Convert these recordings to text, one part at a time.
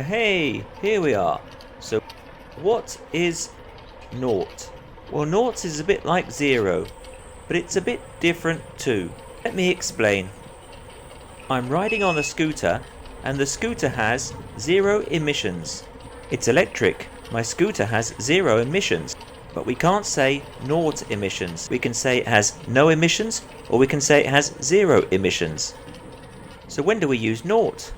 Hey, here we are. So, what is naught? Well, naught is a bit like 0, but it's a bit different too. Let me explain. I'm riding on a scooter, and the scooter has 0 emissions. It's electric. My scooter has 0 emissions. But we can't say naught emissions. We can say it has no emissions, or we can say it has 0 emissions. So when do we use naught?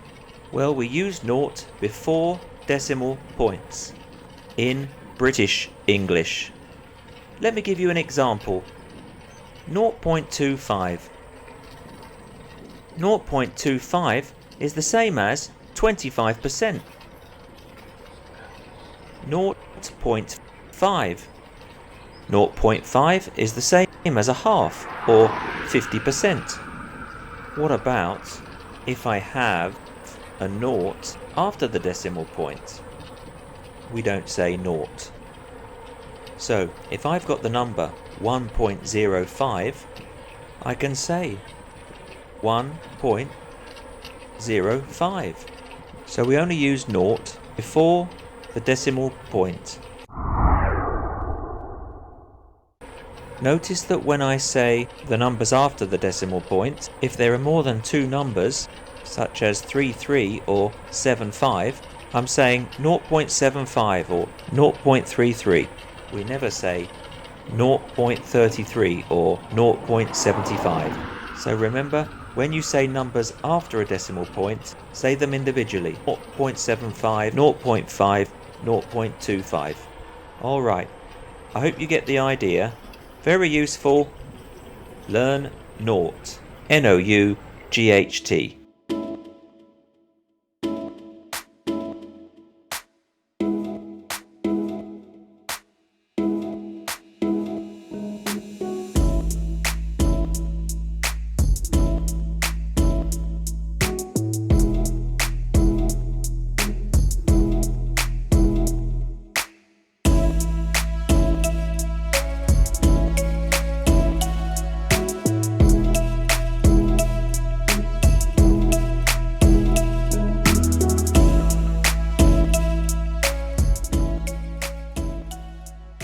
Well, we use naught before decimal points in British English. Let me give you an example. 0.25. 0.25 is the same as 25%. 0.5. 0.5 is the same as a half, or 50%. What about if I have a naught after the decimal point? We don't say naught. So if I've got the number 1.05, I can say 1.05. So we only use naught before the decimal point. Notice that when I say the numbers after the decimal point, if there are more than two numbers, such as 33 or 75, I'm saying 0.75 or 0.33. We never say 0.33 or 0.75. So remember, when you say numbers after a decimal point, say them individually. 0.75, 0.5, 0.25. Alright, I hope you get the idea. Very useful. Learn Nought. Nought.